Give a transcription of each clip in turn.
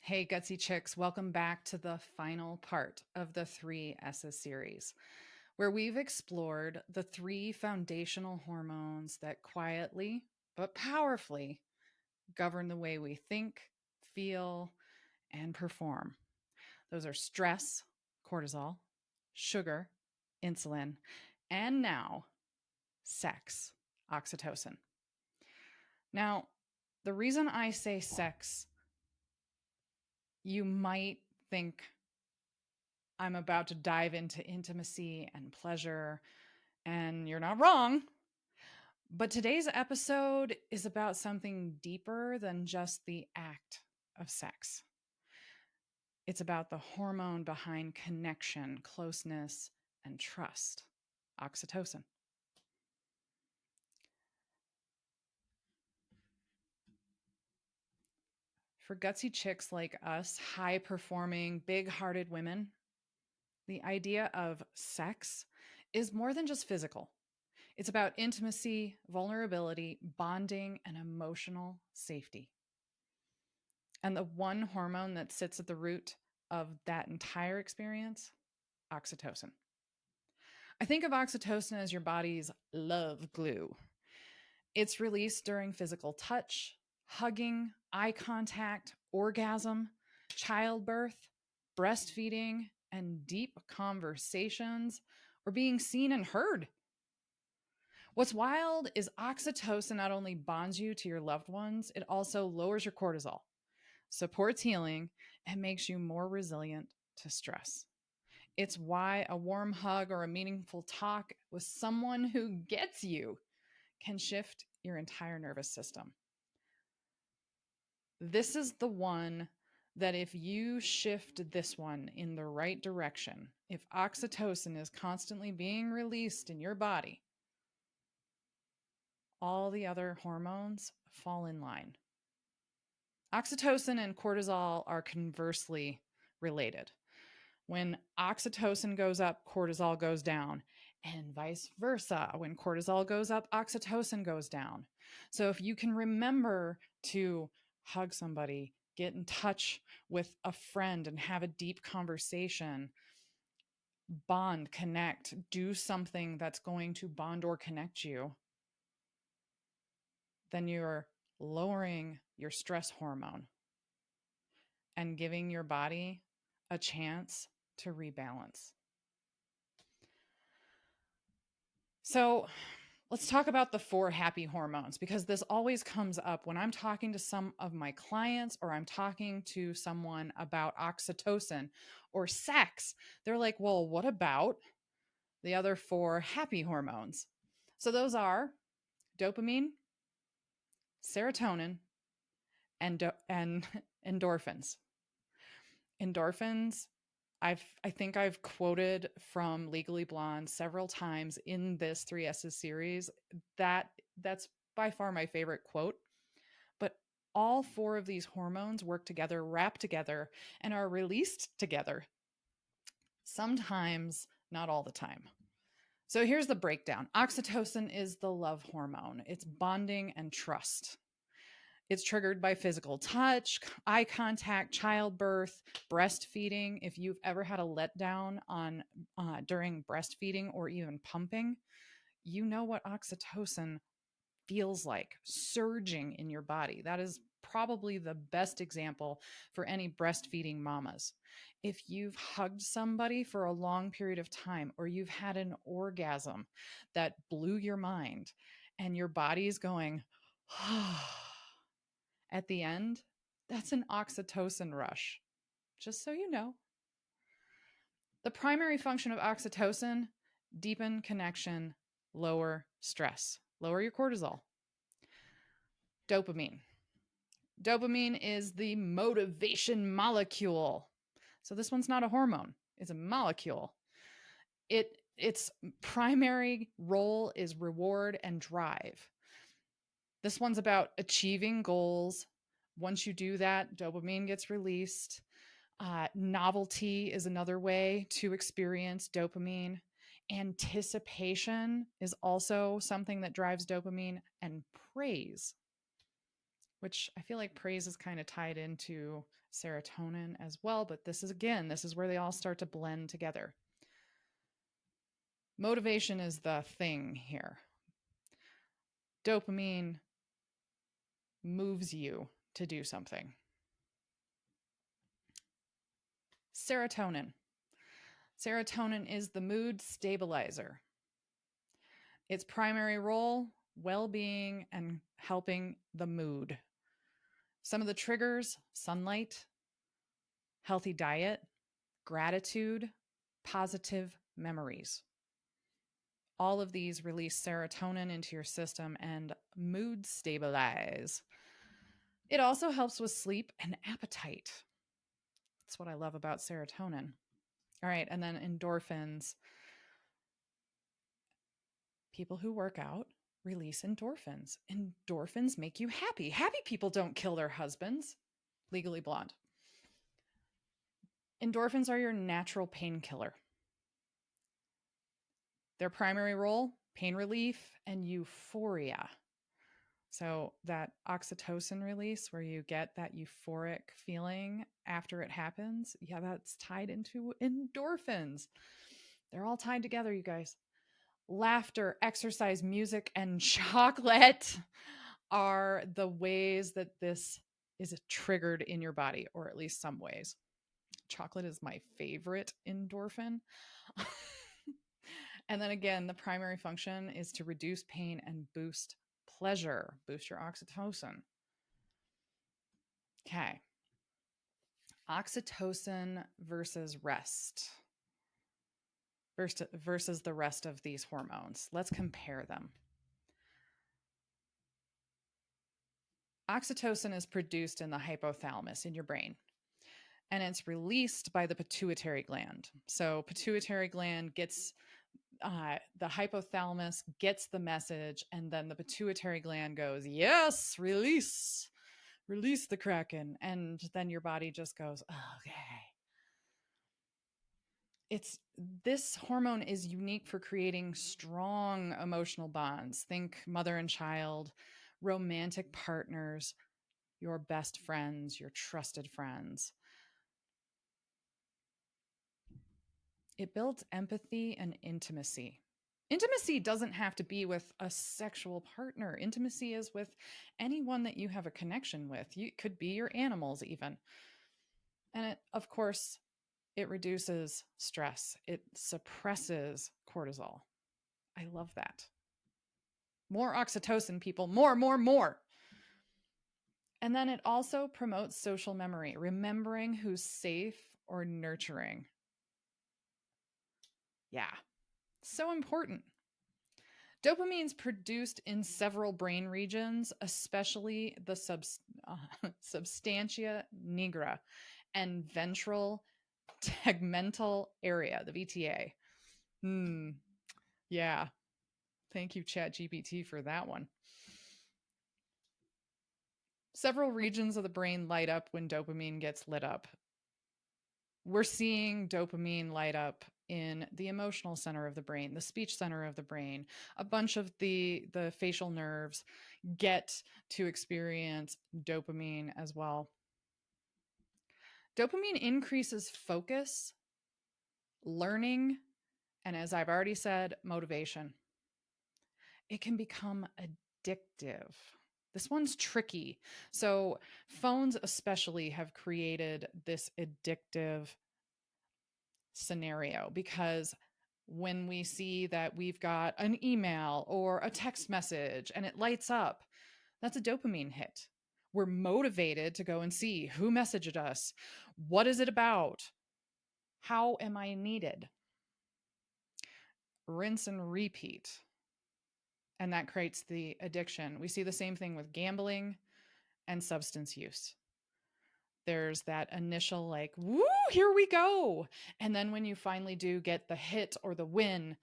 Hey, Gutsy Chicks, welcome back to the final part of the three S's series, where we've explored the three foundational hormones that quietly but powerfully govern the way we think, feel, and perform. Those are stress, cortisol, sugar, insulin, and now sex, oxytocin. Now, the reason I say sex, you might think I'm about to dive into intimacy and pleasure, and you're not wrong. But today's episode is about something deeper than just the act of sex. It's about the hormone behind connection, closeness, and trust, oxytocin. For gutsy chicks like us, high performing, big hearted women, the idea of sex is more than just physical. It's about intimacy, vulnerability, bonding, and emotional safety. And the one hormone that sits at the root of that entire experience, oxytocin. I think of oxytocin as your body's love glue. It's released during physical touch, hugging, eye contact, orgasm, childbirth, breastfeeding, and deep conversations, or being seen and heard. What's wild is oxytocin not only bonds you to your loved ones, it also lowers your cortisol, supports healing, and makes you more resilient to stress. It's why a warm hug or a meaningful talk with someone who gets you can shift your entire nervous system. This is the one that if you shift this one in the right direction, if oxytocin is constantly being released in your body, all the other hormones fall in line. Oxytocin and cortisol are conversely related. When oxytocin goes up, cortisol goes down, and vice versa. When cortisol goes up, oxytocin goes down. So if you can remember to hug somebody, get in touch with a friend and have a deep conversation, bond, connect, do something that's going to bond or connect you, then you're lowering your stress hormone and giving your body a chance to rebalance. So, let's talk about the four happy hormones because this always comes up when I'm talking to some of my clients or I'm talking to someone about oxytocin or sex. They're like, well, what about the other four happy hormones? So, those are dopamine, serotonin, and endorphins. Endorphins, I think I've quoted from Legally Blonde several times in this 3S's series. That's by far my favorite quote. But all four of these hormones work together, wrap together, and are released together. Sometimes, not all the time. So here's the breakdown. Oxytocin is the love hormone. It's bonding and trust. It's triggered by physical touch, eye contact, childbirth, breastfeeding. If you've ever had a letdown on during breastfeeding or even pumping, you know what oxytocin feels like surging in your body. That is probably the best example for any breastfeeding mamas. If you've hugged somebody for a long period of time or you've had an orgasm that blew your mind and your body's going, at the end, that's an oxytocin rush, just so you know. The primary function of oxytocin, deepen connection, lower stress, lower your cortisol. Dopamine. Dopamine is the motivation molecule. So this one's not a hormone, it's a molecule. Its primary role is reward and drive. This one's about achieving goals. Once you do that, dopamine gets released. Novelty is another way to experience dopamine. Anticipation is also something that drives dopamine, and praise which I feel like praise is kind of tied into serotonin as well. But this is, again, this is where they all start to blend together. Motivation is the thing here. Dopamine moves you to do something. Serotonin. Serotonin is the mood stabilizer. Its primary role, well-being and helping the mood. Some of the triggers: sunlight, healthy diet, gratitude, positive memories. All of these release serotonin into your system and mood stabilize. It also helps with sleep and appetite. That's what I love about serotonin. All right, and then endorphins. People who work out release endorphins. Endorphins make you happy. Happy people don't kill their husbands. Legally Blonde. Endorphins are your natural painkiller. Their primary role: pain relief and euphoria. So that oxytocin release where you get that euphoric feeling after it happens, yeah, that's tied into endorphins. They're all tied together, you guys. Laughter, exercise, music, and chocolate are the ways that this is triggered in your body, or at least some ways. Chocolate is my favorite endorphin. And then again, the primary function is to reduce pain and boost pleasure, boost your oxytocin. Okay. Oxytocin versus rest versus the rest of these hormones. Let's compare them. Oxytocin is produced in the hypothalamus in your brain, and it's released by the pituitary gland. So pituitary gland gets the hypothalamus gets the message, and then the pituitary gland goes, yes, release the kraken, and then your body just goes, okay. It's this hormone is unique for creating strong emotional bonds. Think mother and child, romantic partners, your best friends, your trusted friends. It builds empathy and intimacy. Intimacy doesn't have to be with a sexual partner. Intimacy is with anyone that you have a connection with. It could be your animals even. And it, of course, it reduces stress. It suppresses cortisol. I love that. More oxytocin, people. More. And then it also promotes social memory, remembering who's safe or nurturing. Yeah, so important. Dopamine's produced in several brain regions, especially the substantia nigra and ventral tegmental area, the VTA. Yeah. Thank you, ChatGPT, for that one. Several regions of the brain light up when dopamine gets lit up. We're seeing dopamine light up in the emotional center of the brain, the speech center of the brain. A bunch of the facial nerves get to experience dopamine as well. Dopamine increases focus, learning, and, as I've already said, motivation. It can become addictive. This one's tricky. So phones especially have created this addictive scenario, because when we see that we've got an email or a text message and it lights up, that's a dopamine hit. We're motivated to go and see who messaged us. What is it about? How am I needed? Rinse and repeat. And that creates the addiction. We see the same thing with gambling and substance use. There's that initial, like, woo, here we go. And then when you finally do get the hit or the win,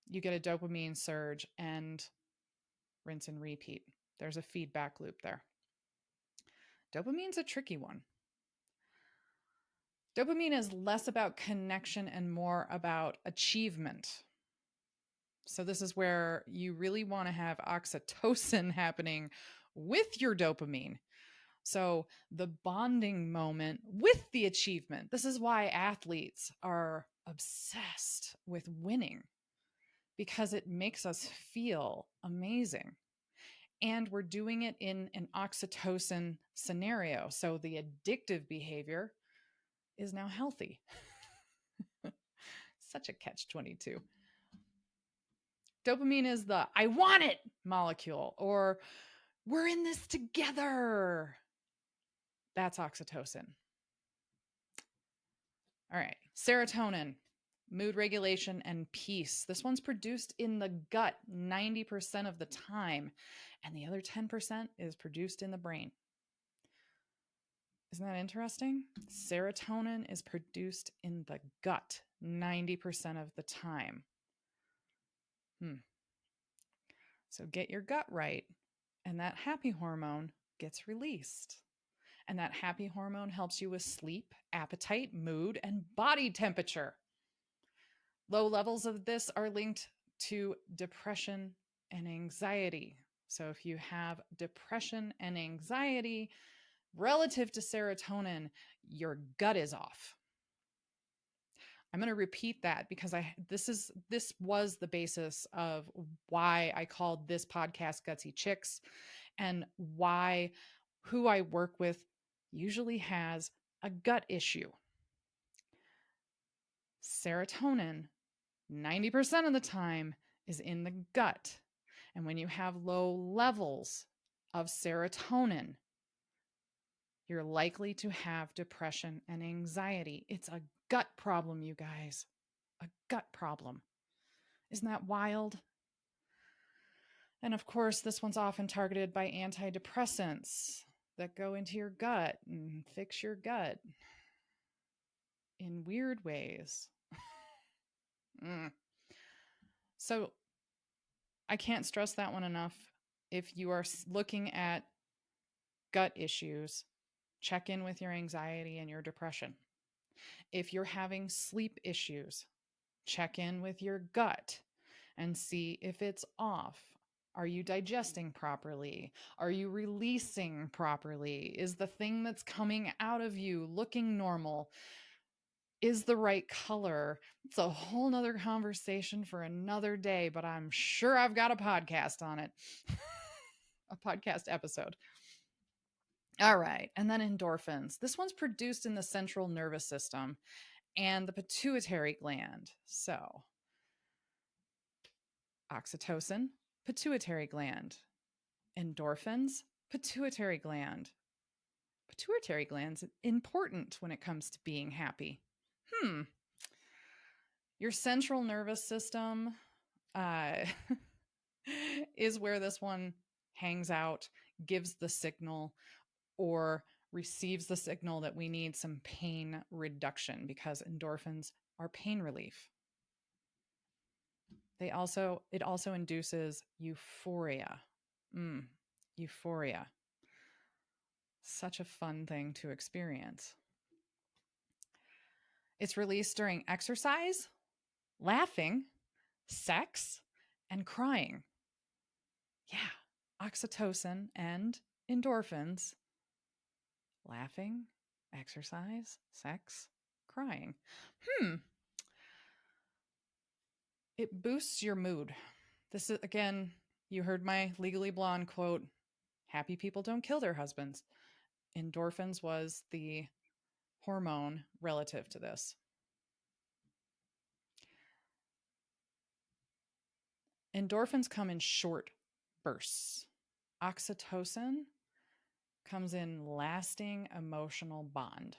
you get a dopamine surge and rinse and repeat. There's a feedback loop there. Dopamine's a tricky one. Dopamine is less about connection and more about achievement. So this is where you really want to have oxytocin happening with your dopamine. So the bonding moment with the achievement. This is why athletes are obsessed with winning, because it makes us feel amazing. And we're doing it in an oxytocin scenario. So the addictive behavior is now healthy. Such a catch 22. Dopamine is the I want it molecule, or we're in this together. That's oxytocin. All right. Serotonin, mood regulation and peace. This one's produced in the gut 90% of the time, and the other 10% is produced in the brain. Isn't that interesting? Serotonin is produced in the gut 90% of the time. So get your gut right, and that happy hormone gets released. And that happy hormone helps you with sleep, appetite, mood, and body temperature. Low levels of this are linked to depression and anxiety. So if you have depression and anxiety relative to serotonin, your gut is off. I'm going to repeat that because this was the basis of why I called this podcast Gutsy Chicks, and why who I work with usually has a gut issue. Serotonin 90% of the time is in the gut. And when you have low levels of serotonin, you're likely to have depression and anxiety. It's a gut problem, you guys. A gut problem. Isn't that wild? And of course, this one's often targeted by antidepressants that go into your gut and fix your gut in weird ways. So I can't stress that one enough. If you are looking at gut issues, check in with your anxiety and your depression. If you're having sleep issues, check in with your gut and see if it's off. Are you digesting properly? Are you releasing properly? Is the thing that's coming out of you looking normal? Is the right color? It's a whole nother conversation for another day, but I'm sure I've got a podcast on it. A podcast episode. All right. And then endorphins. This one's produced in the central nervous system and the pituitary gland. So, oxytocin, pituitary gland. Endorphins, pituitary gland. Pituitary gland's important when it comes to being happy. Your central nervous system is where this one hangs out, gives the signal, or receives the signal that we need some pain reduction, because endorphins are pain relief. It also induces euphoria. Euphoria. Such a fun thing to experience. It's released during exercise, laughing, sex, and crying. Yeah, oxytocin and endorphins. Laughing, exercise, sex, crying. It boosts your mood. This is, again, you heard my Legally Blonde quote, happy people don't kill their husbands. Endorphins was the hormone relative to this. Endorphins come in short bursts. Oxytocin comes in lasting emotional bond.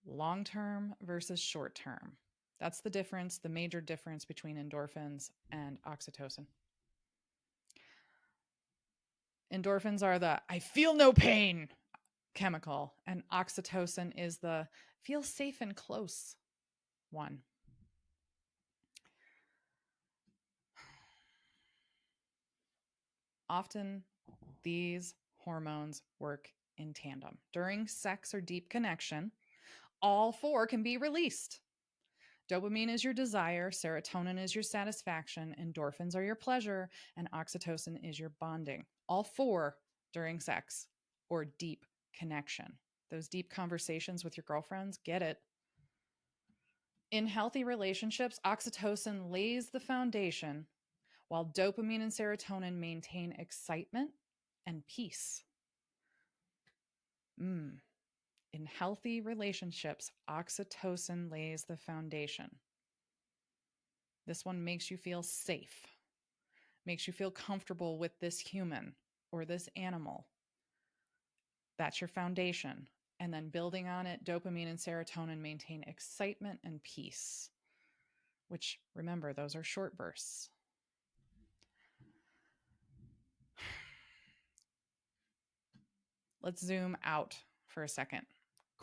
Long-term versus short-term. That's the difference, the major difference between endorphins and oxytocin. Endorphins are the I feel no pain chemical, and oxytocin is the feel safe and close one. Often, these hormones work in tandem. During sex or deep connection, all four can be released. Dopamine is your desire, serotonin is your satisfaction, endorphins are your pleasure, and oxytocin is your bonding. All four during sex or deep connection. Those deep conversations with your girlfriends, get it. In healthy relationships, oxytocin lays the foundation while dopamine and serotonin maintain excitement and peace. Mm. In healthy relationships, oxytocin lays the foundation. This one makes you feel safe, makes you feel comfortable with this human or this animal. That's your foundation. And then building on it, dopamine and serotonin maintain excitement and peace, which remember, those are short bursts. Let's zoom out for a second.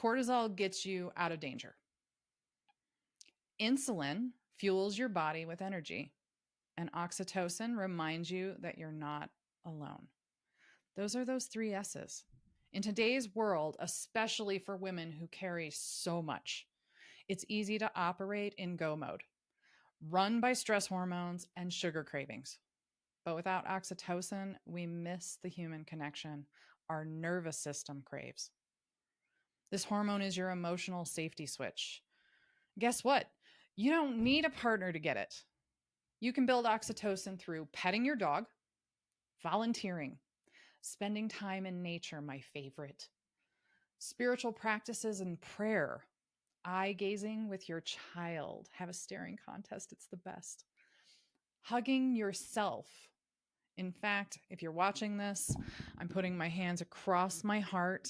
Cortisol gets you out of danger. Insulin fuels your body with energy, and oxytocin reminds you that you're not alone. Those are those three S's. In today's world, especially for women who carry so much, it's easy to operate in go mode, run by stress hormones and sugar cravings. But without oxytocin, we miss the human connection our nervous system craves. This hormone is your emotional safety switch. Guess what? You don't need a partner to get it. You can build oxytocin through petting your dog, volunteering, spending time in nature, my favorite, spiritual practices and prayer, eye gazing with your child. Have a staring contest, it's the best. Hugging yourself. In fact, if you're watching this, I'm putting my hands across my heart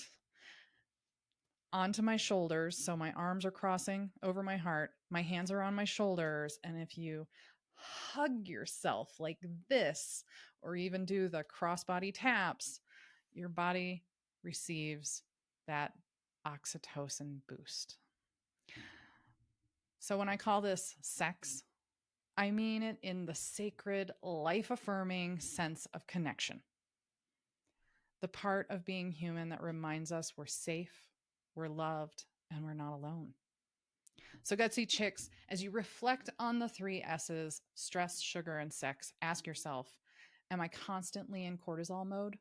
onto my shoulders. So my arms are crossing over my heart. My hands are on my shoulders. And if you hug yourself like this, or even do the crossbody taps, your body receives that oxytocin boost. So when I call this sex, I mean it in the sacred, life affirming sense of connection. The part of being human that reminds us we're safe, we're loved, and we're not alone. So, gutsy chicks, as you reflect on the three S's stress, sugar, and sex, ask yourself, am I constantly in cortisol mode?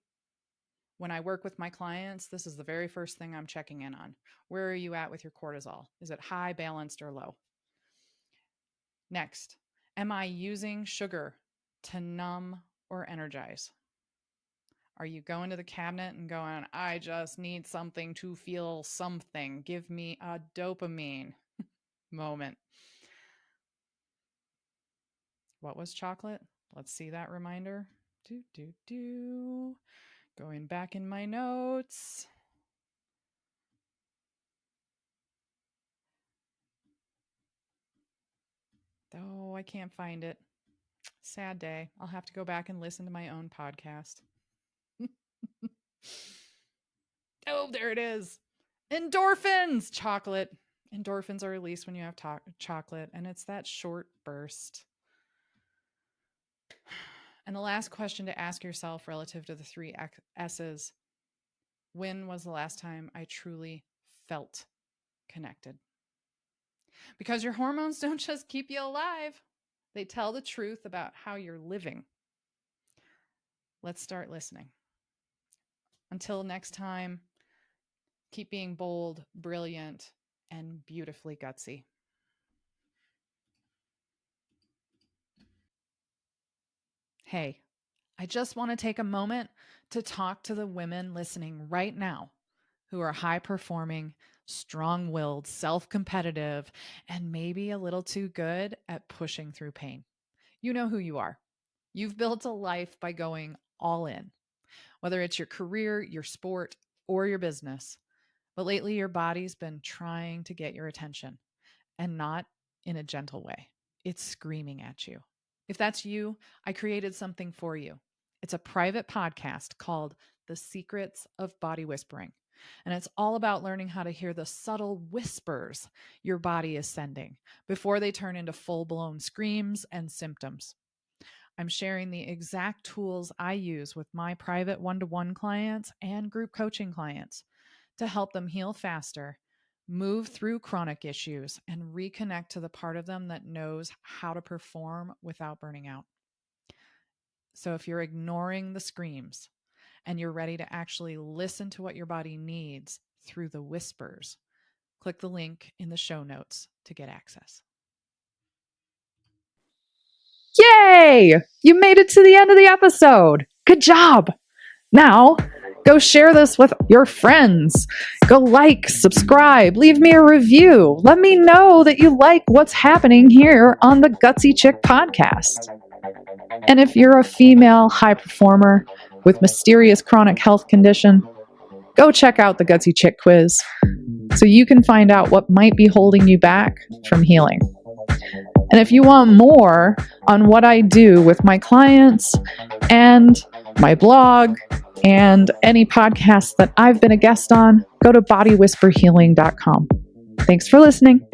When I work with my clients, this is the very first thing I'm checking in on. Where are you at with your cortisol? Is it high, balanced, or low? Next, am I using sugar to numb or energize? Are you going to the cabinet and going, I just need something to feel something? Give me a dopamine moment. What was chocolate? Let's see that reminder. Going back in my notes. Oh, I can't find it. Sad day. I'll have to go back and listen to my own podcast. Oh, there it is. Endorphins, chocolate. Endorphins are released when you have chocolate, and it's that short burst. And the last question to ask yourself relative to the three S's, when was the last time I truly felt connected? Because your hormones don't just keep you alive, they tell the truth about how you're living. Let's start listening. Until next time, keep being bold, brilliant, and beautifully gutsy. Hey, I just want to take a moment to talk to the women listening right now who are high performing, strong willed, self competitive, and maybe a little too good at pushing through pain. You know who you are. You've built a life by going all in, whether it's your career, your sport, or your business. But lately, your body's been trying to get your attention, and not in a gentle way. It's screaming at you. If that's you, I created something for you. It's a private podcast called The Secrets of Body Whispering. And it's all about learning how to hear the subtle whispers your body is sending before they turn into full-blown screams and symptoms. I'm sharing the exact tools I use with my private one-to-one clients and group coaching clients to help them heal faster, move through chronic issues, and reconnect to the part of them that knows how to perform without burning out. So if you're ignoring the screams and you're ready to actually listen to what your body needs through the whispers, click the link in the show notes to get access. Yay! You made it to the end of the episode. Good job. Now, go share this with your friends. Go like, subscribe, leave me a review. Let me know that you like what's happening here on the Gutsy Chick podcast. And if you're a female high performer with mysterious chronic health condition, go check out the Gutsy Chick quiz so you can find out what might be holding you back from healing. And if you want more on what I do with my clients and my blog and any podcasts that I've been a guest on, go to bodywhisperhealing.com. Thanks for listening.